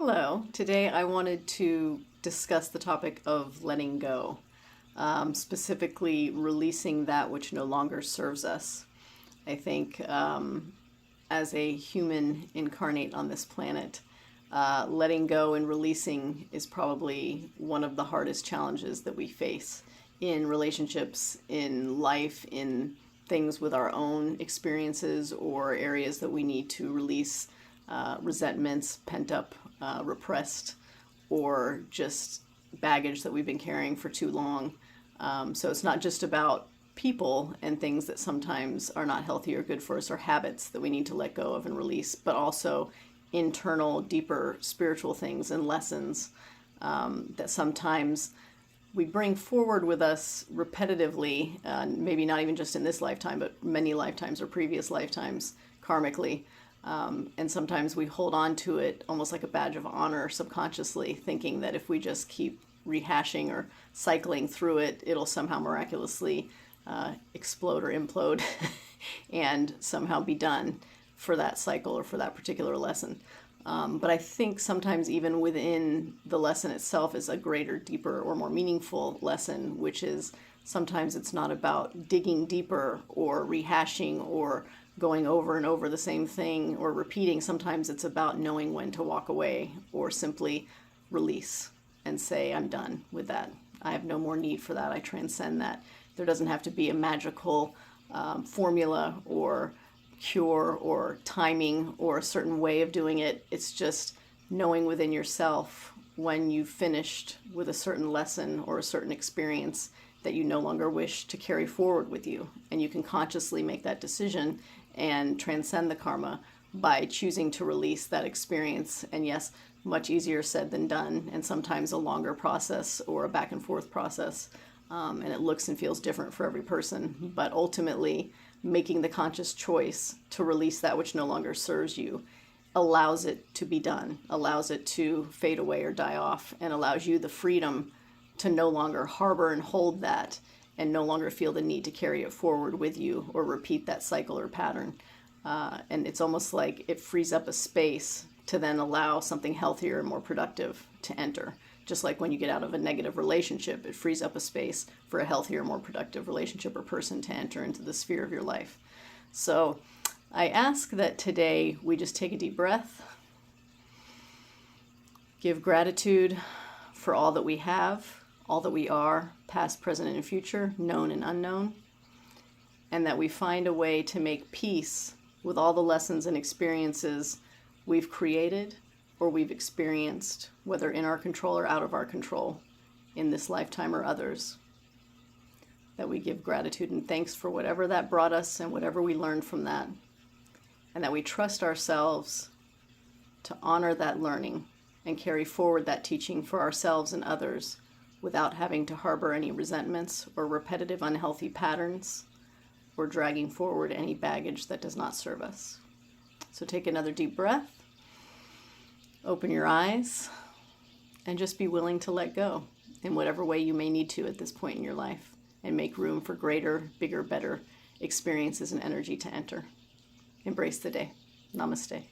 Hello. Today I wanted to discuss the topic of letting go, specifically releasing that which no longer serves us. I think as a human incarnate on this planet, letting go and releasing is probably one of the hardest challenges that we face in relationships, in life, in things with our own experiences or areas that we need to release resentments, pent up, repressed, or just baggage that we've been carrying for too long. So it's not just about people and things that sometimes are not healthy or good for us, or habits that we need to let go of and release, but also internal, deeper spiritual things and lessons that sometimes we bring forward with us repetitively, maybe not even just in this lifetime, but many lifetimes or previous lifetimes karmically. And sometimes we hold on to it almost like a badge of honor subconsciously, thinking that if we just keep rehashing or cycling through it, it'll somehow miraculously explode or implode and somehow be done for that cycle or for that particular lesson. But I think sometimes even within the lesson itself is a greater, deeper, or more meaningful lesson, which is sometimes it's not about digging deeper or rehashing or going over and over the same thing or repeating. Sometimes it's about knowing when to walk away or simply release and say, I'm done with that. I have no more need for that. I transcend that. There doesn't have to be a magical formula or cure or timing or a certain way of doing it. It's just knowing within yourself when you've finished with a certain lesson or a certain experience that you no longer wish to carry forward with you. And you can consciously make that decision and transcend the karma by choosing to release that experience. And yes, much easier said than done, and sometimes a longer process or a back and forth process. And it looks and feels different for every person. But ultimately, making the conscious choice to release that which no longer serves you allows it to be done, allows it to fade away or die off, and allows you the freedom to no longer harbor and hold that and no longer feel the need to carry it forward with you or repeat that cycle or pattern. And it's almost like it frees up a space to then allow something healthier and more productive to enter. Just like when you get out of a negative relationship, it frees up a space for a healthier, more productive relationship or person to enter into the sphere of your life. So I ask that today we just take a deep breath, give gratitude for all that we have, all that we are, past, present, and future, known and unknown, and that we find a way to make peace with all the lessons and experiences we've created or we've experienced, whether in our control or out of our control, in this lifetime or others. That we give gratitude and thanks for whatever that brought us and whatever we learned from that. And that we trust ourselves to honor that learning and carry forward that teaching for ourselves and others without having to harbor any resentments or repetitive unhealthy patterns or dragging forward any baggage that does not serve us. So take another deep breath. Open your eyes and just be willing to let go in whatever way you may need to at this point in your life, and make room for greater, bigger, better experiences and energy to enter. Embrace the day. Namaste.